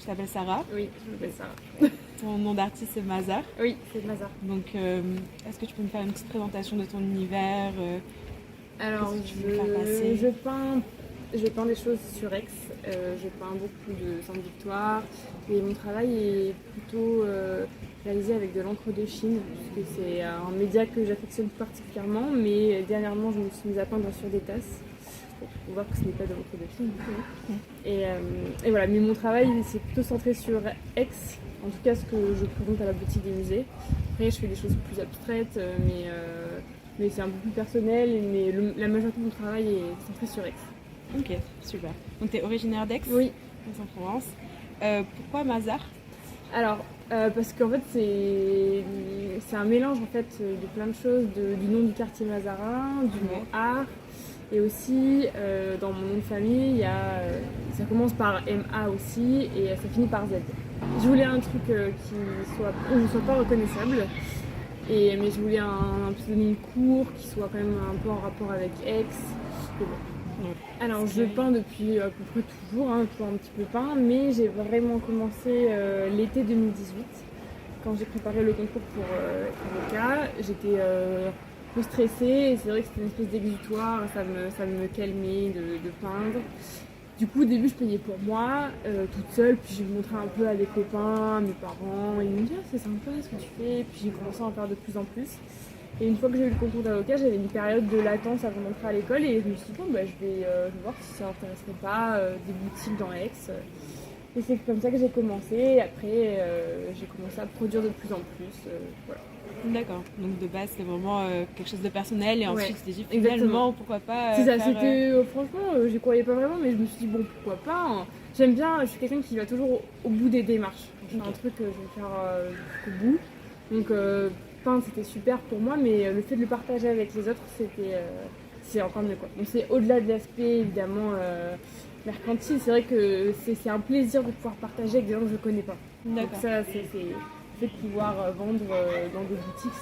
t'appelles Sarah. Oui, je m'appelle Sarah. Ton nom d'artiste c'est Mazar. Oui, c'est Mazar. Donc est-ce que tu peux me faire une petite présentation de ton univers Alors, qu'est-ce que tu veux faire passer? je peins des choses sur Aix. Je peins beaucoup de Sainte-Victoire. Et mon travail est plutôt réalisé avec de l'encre de Chine, puisque c'est un média que j'affectionne particulièrement. Mais dernièrement, je me suis mise à peindre sur des tasses. Pour voir que ce n'est pas de l'encre de Chine. Et voilà, mais mon travail, c'est plutôt centré sur Aix. En tout cas, ce que je présente à la boutique des musées. Après, je fais des choses plus abstraites, mais c'est un peu plus personnel. Mais la majorité de mon travail est centré sur Aix. Ok, super. Donc tu es originaire d'Aix? Oui. Aix-en-Provence. Pourquoi Mazar? Alors, parce qu'en fait, c'est un mélange en fait, de plein de choses, du nom du quartier mazarin, du mot art. Et aussi, dans mon nom de famille, ça commence par MA aussi et ça finit par Z. Je voulais un truc où je ne sois pas reconnaissable, mais je voulais un pseudonyme court qui soit quand même un peu en rapport avec Aix. Bon. Alors, je peins depuis à peu près toujours, toujours un petit peu peint, mais j'ai vraiment commencé l'été 2018. Quand j'ai préparé le concours pour être avocat, j'étais un peu stressée et c'est vrai que c'était une espèce d'exutoire, ça me calmait de peindre. Du coup, au début, je peignais pour moi, toute seule, puis j'ai montré un peu à des copains, à mes parents, et ils me disaient c'est sympa ce que tu fais, puis j'ai commencé à en faire de plus en plus. Et une fois que j'ai eu le concours d'avocat, j'avais une période de latence avant d'entrer à l'école et je me suis dit bon, je vais voir si ça n'intéresserait pas des boutiques dans Aix. Et c'est comme ça que j'ai commencé. Et après, j'ai commencé à produire de plus en plus. Voilà. D'accord. Donc de base, c'était vraiment quelque chose de personnel et ensuite tu t'es dit exactement. finalement pourquoi pas. C'est ça, c'était franchement, j'y croyais pas vraiment, mais je me suis dit bon, pourquoi pas. J'aime bien, je suis quelqu'un qui va toujours au bout des démarches. Quand je fais un truc, je vais le faire jusqu'au bout. Donc peindre, c'était super pour moi, mais le fait de le partager avec les autres, c'est encore mieux quoi. Donc c'est au-delà de l'aspect évidemment mercantile, c'est vrai que c'est un plaisir de pouvoir partager avec des gens que je connais pas. Donc ça, c'est le fait de pouvoir vendre dans des boutiques,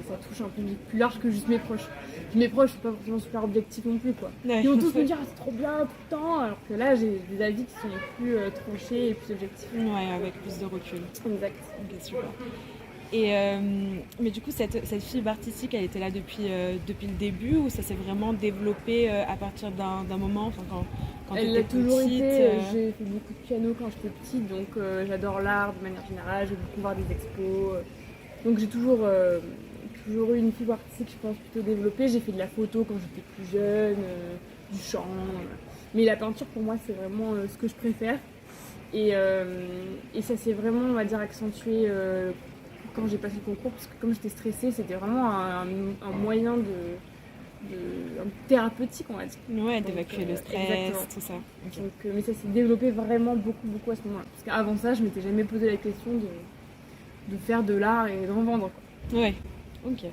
ça touche un public plus large que juste mes proches. Mes proches sont pas forcément super objectifs non plus quoi. Ils vont tous me dire c'est trop bien tout le temps, alors que là j'ai des avis qui sont plus tranchés et plus objectifs. Ouais, avec plus de recul. Exact. Ok, super. Et mais du coup, cette fibre artistique, elle était là depuis le début ou ça s'est vraiment développé à partir d'un moment, enfin, quand elle tu étais a toujours petite, été. J'ai fait beaucoup de piano quand j'étais petite, donc j'adore l'art de manière générale. J'ai beaucoup voir des expos. Donc j'ai toujours eu une fibre artistique, je pense, plutôt développée. J'ai fait de la photo quand j'étais plus jeune, du chant. Mais la peinture, pour moi, c'est vraiment ce que je préfère. Et ça s'est vraiment, on va dire, accentué quand j'ai passé le concours, parce que comme j'étais stressée, c'était vraiment un moyen un thérapeutique, on va dire. Ouais, d'évacuer le stress, exactement. Tout ça. Okay. Donc, mais ça s'est développé vraiment beaucoup à ce moment-là. Parce qu'avant ça, je m'étais jamais posé la question de faire de l'art et d'en vendre. Quoi. Ouais, ok.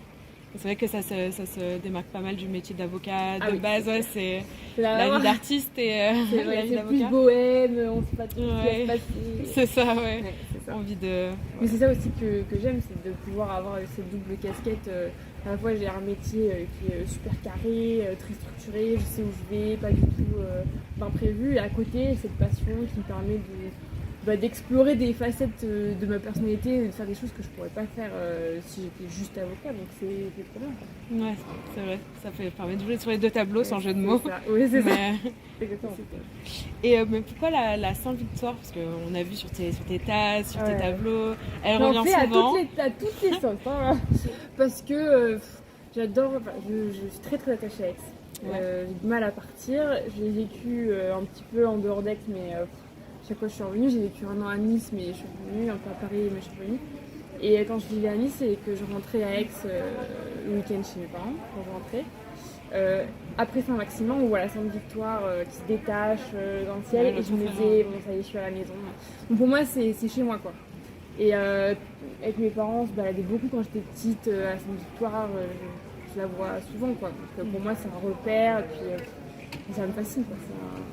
C'est vrai que ça se démarque pas mal du métier d'avocat de base, ouais, c'est la vie d'artiste et la vie d'avocat. C'est plus bohème, on sait pas trop ce qui va se passer. C'est ça, ouais. C'est ça. Envie de... Mais c'est ça aussi que j'aime, c'est de pouvoir avoir cette double casquette. À la fois, j'ai un métier qui est super carré, très structuré, je sais où je vais, pas du tout d'imprévu. Et à côté, cette passion qui me permet d'explorer des facettes de ma personnalité, de faire des choses que je pourrais pas faire si j'étais juste avocat, donc c'est trop bien. Ouais, c'est vrai, ça permet de jouer sur les deux tableaux sans jeu de mots. Oui, c'est ça. Exactement. Et mais pourquoi la Sainte-Victoire? Parce qu'on a vu sur tes tasses, sur tes tableaux, elle revient souvent. À toutes les sauces, hein. Parce que j'adore, je suis très très attachée à Aix. J'ai du mal à partir, j'ai vécu un petit peu en dehors d'Aix, mais chaque fois que je suis revenue, j'ai vécu un an à Nice, mais je suis revenue, un peu à Paris, mais je suis revenue. Et quand je vivais à Nice et que je rentrais à Aix le week-end chez mes parents, quand je rentrais, après Saint-Maximin, où voilà, Sainte-Victoire qui se détache dans le ciel, et je me disais, bon ça y est, je suis à la maison. Donc pour moi, c'est chez moi quoi. Et avec mes parents, on se baladait beaucoup quand j'étais petite à Sainte-Victoire, je la vois souvent quoi. Donc pour moi, c'est un repère, et puis ça me fascine quoi,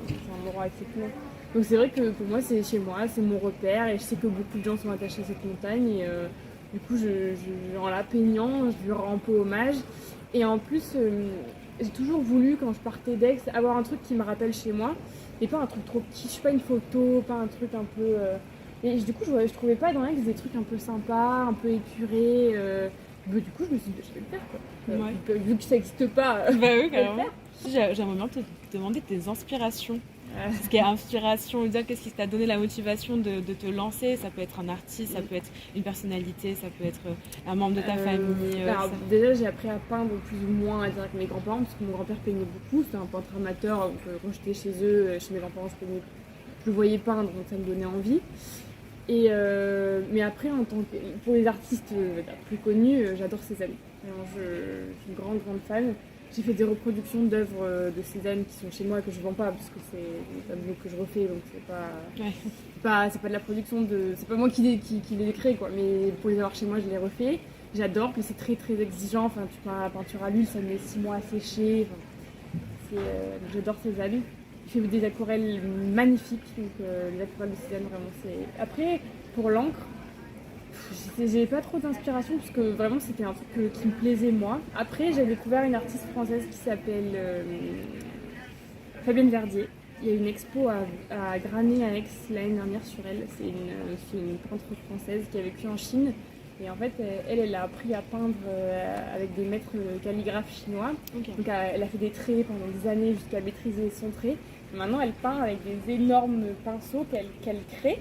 c'est un endroit exceptionnel. Donc c'est vrai que pour moi c'est chez moi, c'est mon repère et je sais que beaucoup de gens sont attachés à cette montagne et du coup en la peignant, je lui rends un peu hommage. Et en plus j'ai toujours voulu quand je partais d'Aix avoir un truc qui me rappelle chez moi et pas un truc trop kitsch, pas une photo, pas un truc un peu Et du coup, je trouvais pas dans Aix des trucs un peu sympas, un peu épurés. Du coup, je me suis dit, je vais le faire quoi. Vu que ça n'existe pas, Bah oui, je vais le carrément. faire. J'aimerais bien te demander tes inspirations. Ce qui est inspiration, dire qu'est-ce qui t'a donné la motivation de te lancer. Ça peut être un artiste, ça peut être une personnalité, ça peut être un membre de ta famille. Alors, déjà, j'ai appris à peindre plus ou moins à dire avec mes grands-parents, parce que mon grand-père peignait beaucoup. C'était un peintre amateur. Donc, quand j'étais chez eux, chez mes grands-parents, je le voyais peindre, donc ça me donnait envie. Mais après, pour les artistes plus connus, j'adore Cézanne. Je suis une grande fan. J'ai fait des reproductions d'œuvres de Cézanne qui sont chez moi et que je vends pas parce que c'est des tableaux que je refais, donc c'est pas de la production c'est pas moi qui les crée quoi. Mais pour les avoir chez moi, je les refais. J'adore, mais c'est très très exigeant. Enfin, tu peins la peinture à l'huile, ça met 6 mois à sécher. J'adore Cézanne. Je fais des aquarelles magnifiques, donc les aquarelles de Cézanne vraiment c'est. Après, pour l'encre, j'ai pas trop d'inspiration parce que vraiment c'était un truc qui me plaisait moi. Après, j'ai découvert une artiste française qui s'appelle Fabienne Verdier. Il y a une expo à Granée à Aix l'année dernière sur elle. C'est une peintre française qui a vécu en Chine. Et en fait, elle a appris à peindre avec des maîtres calligraphes chinois. Okay. Donc elle a fait des traits pendant des années jusqu'à maîtriser son trait. Et maintenant, elle peint avec des énormes pinceaux qu'elle crée.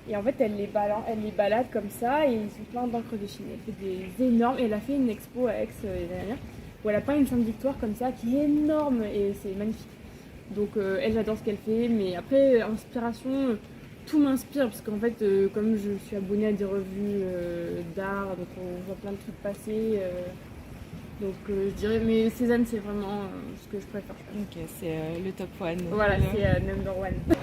Et en fait, elle les balade comme ça et ils sont pleins d'encre de Chine. Elle fait des énormes. Et elle a fait une expo à Aix l'année dernière où elle a peint une Sainte Victoire comme ça qui est énorme et c'est magnifique. Donc elle, j'adore ce qu'elle fait. Mais après, inspiration, tout m'inspire parce qu'en fait, comme je suis abonnée à des revues d'art, donc on voit plein de trucs passer. Donc je dirais, mais Cézanne, c'est vraiment ce que je préfère. Ok, c'est le top one. Voilà, c'est number one.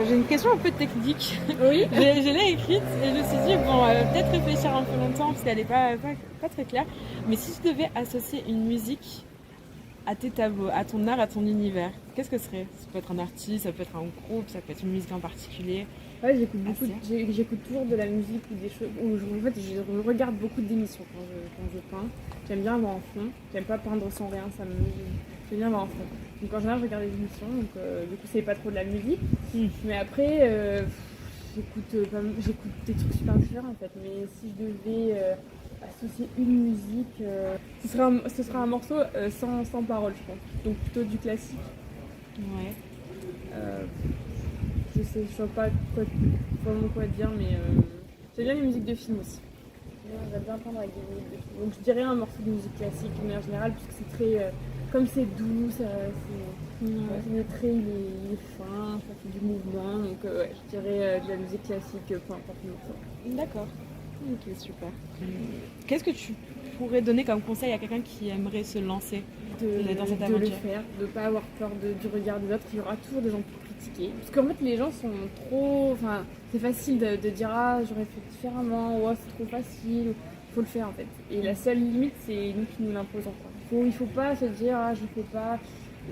J'ai une question un peu technique. Oui. Je l'ai écrite et je me suis dit, bon, peut-être réfléchir un peu longtemps parce qu'elle n'est pas très claire. Mais si tu devais associer une musique à tes tableaux, à ton art, à ton univers, qu'est-ce que ce serait? Ça peut être un artiste, ça peut être un groupe, ça peut être une musique en particulier. Ouais, j'écoute toujours de la musique ou des choses. En fait, je regarde beaucoup d'émissions quand je peins. J'aime bien avoir en fond. J'aime pas peindre sans rien, j'aime bien avoir en fond. Donc en général, je regarde des émissions, donc du coup, c'est pas trop de la musique. Mais après, j'écoute des trucs super différents en fait. Mais si je devais associer une musique, ce sera un morceau sans parole, je pense. Donc plutôt du classique. Ouais. Je sais pas vraiment quoi dire, mais j'aime bien les musiques de films aussi. J'aime bien peindre avec des musiques de films. Donc je dirais un morceau de musique classique, mais en général, puisque c'est très. Comme c'est doux, le trait il est fin, ça fait du mouvement. Donc je dirais de la musique classique, peu importe le morceau. D'accord. Ok, super. Qu'est-ce que tu pourrais donner comme conseil à quelqu'un qui aimerait se lancer dans cette aventure? De le faire, de ne pas avoir peur du regard des autres. Il y aura toujours des gens pour critiquer. Parce qu'en fait, les gens sont trop. Enfin, c'est facile de dire ah, j'aurais fait différemment, ou oh, c'est trop facile. Il faut le faire en fait. Et la seule limite, c'est nous qui nous l'imposons. Il faut pas se dire ah, je fais pas.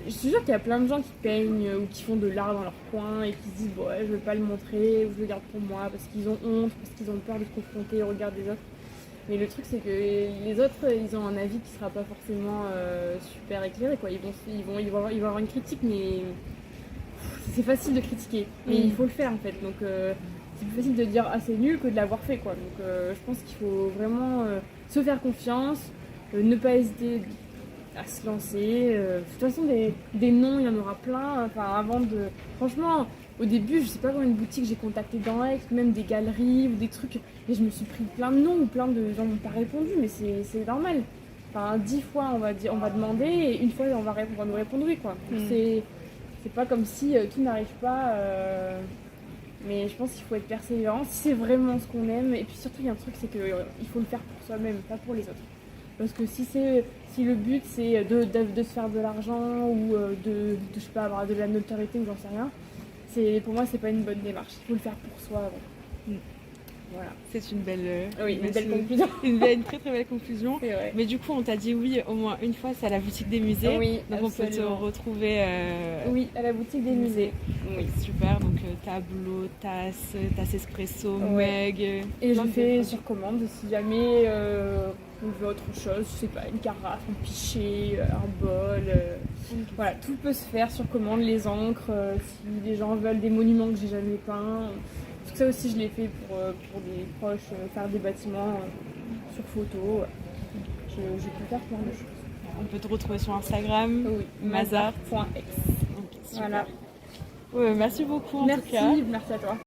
Je suis sûre qu'il y a plein de gens qui peignent ou qui font de l'art dans leur coin et qui se disent bon, ouais, je veux pas le montrer ou je le garde pour moi parce qu'ils ont honte, parce qu'ils ont peur de se confronter au regard des autres. Mais le truc c'est que les autres ils ont un avis qui sera pas forcément super éclairé quoi. Ils vont avoir une critique mais c'est facile de critiquer. Mais il faut le faire en fait. Donc c'est plus facile de dire ah c'est nul que de l'avoir fait quoi. Donc je pense qu'il faut vraiment se faire confiance, ne pas hésiter à se lancer. De toute façon, des noms, il y en aura plein. Enfin, franchement, au début, je sais pas combien de boutiques j'ai contacté dans Aix, même des galeries ou des trucs. Et je me suis pris plein de noms ou plein de gens m'ont pas répondu, mais c'est normal. Enfin, 10 fois, on va demander et une fois, on va nous répondre oui, quoi. Donc, c'est pas comme si tout n'arrive pas. Mais je pense qu'il faut être persévérant si c'est vraiment ce qu'on aime. Et puis surtout, il y a un truc, c'est qu'il faut le faire pour soi-même, pas pour les autres. Parce que si le but c'est de se faire de l'argent ou de je sais pas, avoir de la notoriété ou j'en sais rien, pour moi c'est pas une bonne démarche. Il faut le faire pour soi avant. Voilà. C'est une belle conclusion. Une très très belle conclusion. Mais du coup on t'a dit oui au moins une fois, c'est à la boutique des musées. Oui, donc absolument. On peut te retrouver. Oui, à la boutique des musées. Oui, super. Donc tableau, tasse espresso, mug. Et je fais sur commande si jamais on veut autre chose, je sais pas, une carafe, un pichet, un bol. Voilà, tout peut se faire sur commande, les encres, si les gens veulent des monuments que j'ai jamais peints. Parce Ça aussi, je l'ai fait pour des proches, faire des bâtiments sur photo. Je peux faire plein de choses. On peut te retrouver sur Instagram, Oui, mazar.x. mazar.x. Ok, super. Voilà. Ouais, merci beaucoup en tout cas. Merci à toi.